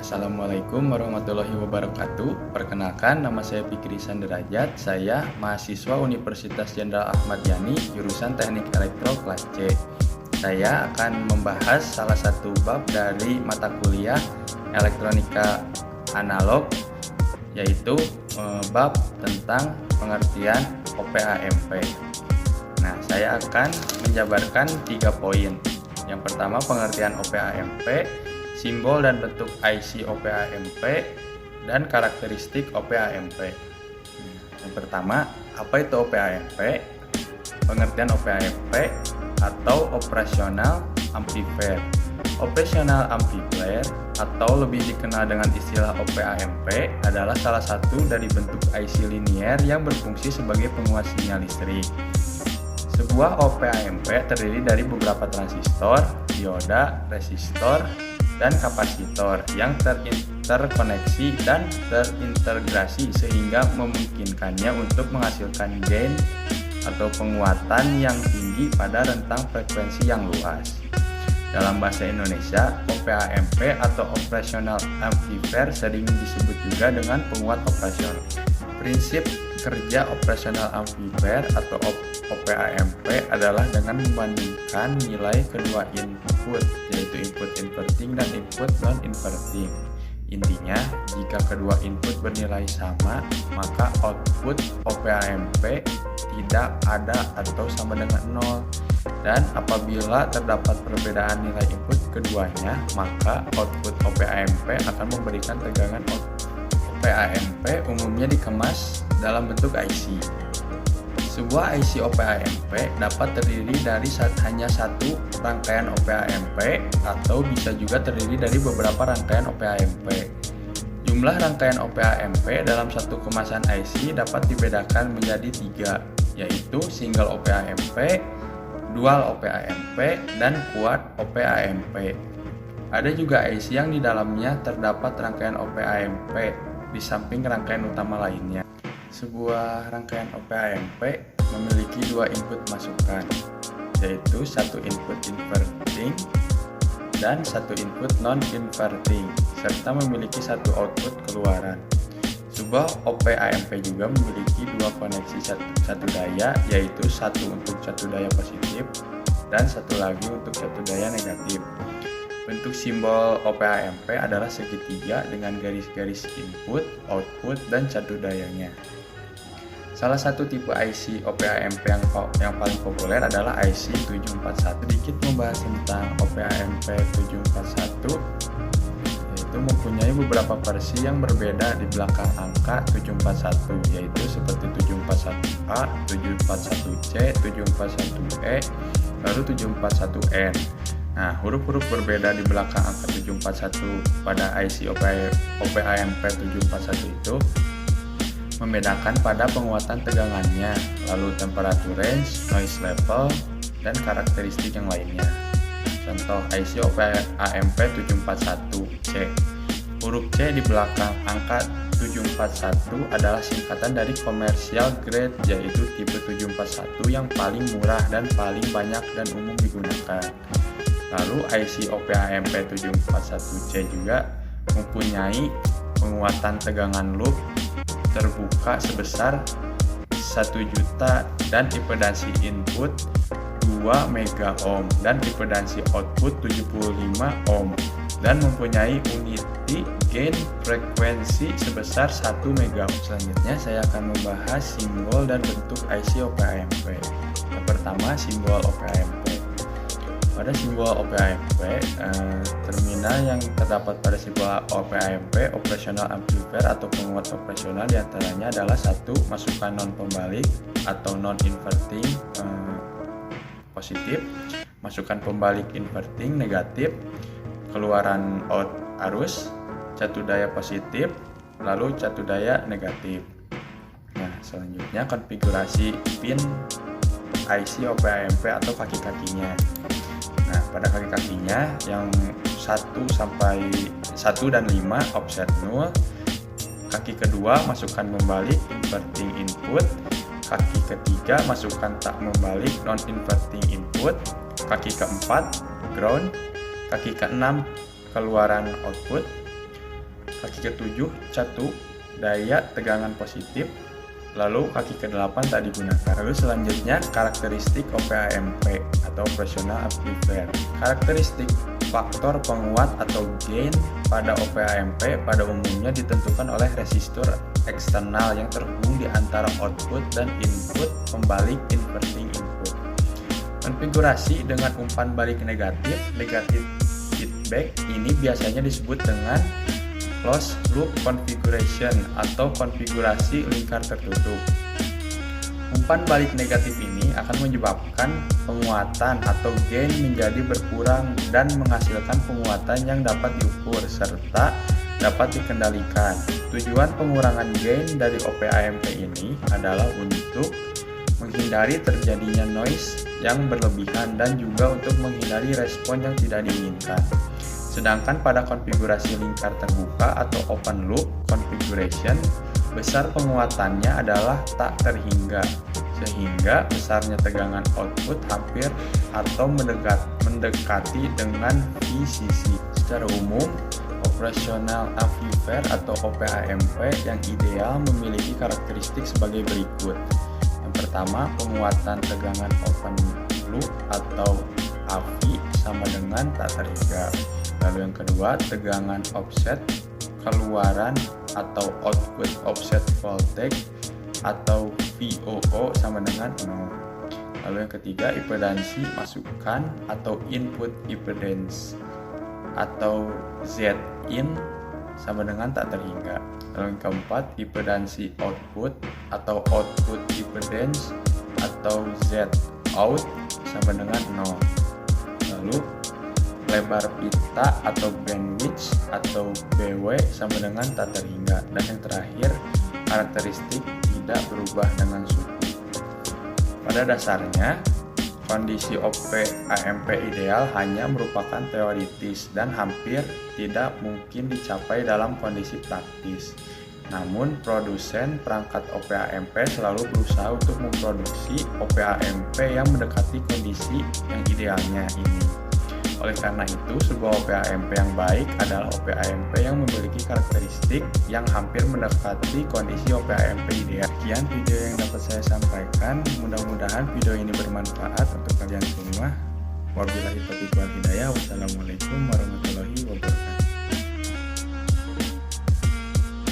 Assalamualaikum warahmatullahi wabarakatuh. Perkenalkan, nama saya Fikri Sanderajat. Saya mahasiswa Universitas Jenderal Ahmad Yani, jurusan Teknik Elektro kelas C. Saya akan membahas salah satu bab dari mata kuliah Elektronika Analog, yaitu bab tentang pengertian OPA-MP. Nah, saya akan menjabarkan 3 poin. Yang pertama, pengertian OPA-MP, simbol dan bentuk IC OPA-MP, dan karakteristik OPA-MP. Yang pertama, apa itu OPA-MP? Pengertian OPA-MP atau Operational Amplifier. Operational Amplifier atau lebih dikenal dengan istilah OPA-MP adalah salah satu dari bentuk IC linier yang berfungsi sebagai penguat sinyal listrik. Sebuah OPA-MP terdiri dari beberapa transistor, dioda, resistor, dan kapasitor yang terinterkoneksi dan terintegrasi sehingga memungkinkannya untuk menghasilkan gain atau penguatan yang tinggi pada rentang frekuensi yang luas. Dalam bahasa Indonesia, OPA-MP atau Operational Amplifier sering disebut juga dengan penguat operasional. Prinsip kerja Operational Amplifier atau OPA-MP adalah dengan membandingkan nilai kedua input, yaitu input inverting dan input non-inverting. Intinya, jika kedua input bernilai sama, maka output OPA-MP tidak ada atau sama dengan 0. Dan apabila terdapat perbedaan nilai input keduanya, maka output OPA-MP akan memberikan tegangan output. OPA-MP umumnya dikemas dalam bentuk IC. Sebuah IC OPA-MP dapat terdiri dari hanya satu rangkaian OPA-MP atau bisa juga terdiri dari beberapa rangkaian OPA-MP. Jumlah rangkaian OPA-MP dalam satu kemasan IC dapat dibedakan menjadi 3, yaitu single OPA-MP, dual OPA-MP, dan quad OPA-MP. Ada juga IC yang di dalamnya terdapat rangkaian OPA-MP di samping rangkaian utama lainnya. Sebuah rangkaian OPA-MP memiliki 2 input masukan, yaitu satu input inverting dan satu input non-inverting, serta memiliki satu output keluaran. Sebuah OPA-MP juga memiliki 2 koneksi satu daya, yaitu satu untuk satu daya positif dan satu lagi untuk satu daya negatif. Bentuk simbol OPA-MP adalah segitiga dengan garis-garis input, output, dan satu dayanya. Salah satu tipe IC OPA-MP yang paling populer adalah IC 741. Sedikit membahas tentang OPA-MP 741, yaitu mempunyai beberapa versi yang berbeda di belakang angka 741, yaitu seperti 741A, 741C, 741E, lalu 741N. Nah, huruf-huruf berbeda di belakang angka 741 pada IC OPA-MP 741 itu membedakan pada penguatan tegangannya, lalu temperature range, noise level, dan karakteristik yang lainnya. Contoh IC OPA-MP 741C. Huruf C di belakang angka 741 adalah singkatan dari commercial grade, yaitu tipe 741 yang paling murah dan paling banyak dan umum digunakan. Lalu IC OPA-MP 741C juga mempunyai penguatan tegangan loop terbuka sebesar 1 juta dan impedansi input 2 mega ohm dan impedansi output 75 ohm dan mempunyai unity gain frekuensi sebesar 1 mega ohm. Selanjutnya saya akan membahas simbol dan bentuk IC OPA-MP. Yang pertama, simbol OPA-MP. Pada simbol OPA-MP, terminal yang terdapat pada simbol OPA-MP, Operational Amplifier atau penguat operasional diantaranya adalah satu, masukan non-pembalik atau non-inverting positif, masukan pembalik inverting negatif, keluaran out arus, catu daya positif, lalu catu daya negatif. Nah, selanjutnya konfigurasi pin IC OPA-MP atau kaki-kakinya. Nah, pada kaki-kakinya yang 1 dan 5 offset 0, kaki kedua masukkan membalik inverting input, kaki ketiga masukkan tak membalik non-inverting input, kaki keempat ground, kaki keenam keluaran output, kaki ke-7 catu, daya tegangan positif, lalu kaki ke-8 tak digunakan. Lalu selanjutnya karakteristik OP-AMP atau operational amplifier. Karakteristik faktor penguat atau gain pada OP-AMP pada umumnya ditentukan oleh resistor eksternal yang terhubung di antara output dan input pembalik inverting input. Konfigurasi dengan umpan balik negatif feedback ini biasanya disebut dengan closed loop configuration atau konfigurasi lingkar tertutup. Umpan balik negatif ini akan menyebabkan penguatan atau gain menjadi berkurang dan menghasilkan penguatan yang dapat diukur serta dapat dikendalikan. Tujuan pengurangan gain dari OP-AMP ini adalah untuk menghindari terjadinya noise yang berlebihan dan juga untuk menghindari respon yang tidak diinginkan. Sedangkan pada konfigurasi lingkar terbuka atau open loop configuration, besar penguatannya adalah tak terhingga, sehingga besarnya tegangan output hampir atau mendekati dengan VCC. Secara umum, operational amplifier atau OP-AMP yang ideal memiliki karakteristik sebagai berikut. Yang pertama, penguatan tegangan open loop atau AV sama dengan tak terhingga. Lalu yang kedua, tegangan offset keluaran atau output offset voltage atau VOO sama dengan 0. Lalu yang ketiga, impedansi masukan atau input impedance atau Zin sama dengan tak terhingga. Lalu yang keempat, impedansi output atau output impedance atau Zout sama dengan 0. Lalu lebar pita atau bandwidth atau BW sama dengan tak terhingga. Dan yang terakhir, karakteristik tidak berubah dengan suhu. Pada dasarnya, kondisi OP-AMP ideal hanya merupakan teoritis dan hampir tidak mungkin dicapai dalam kondisi praktis. Namun, produsen perangkat OP-AMP selalu berusaha untuk memproduksi OP-AMP yang mendekati kondisi yang idealnya ini. Oleh karena itu, sebuah OP-AMP yang baik adalah OP-AMP yang memiliki karakteristik yang hampir mendekati kondisi OP-AMP ideal. Sekian video yang dapat saya sampaikan. Mudah-mudahan video ini bermanfaat untuk kalian semua. Wabillahi taufiq wal hidayah. Wassalamualaikum warahmatullahi wabarakatuh.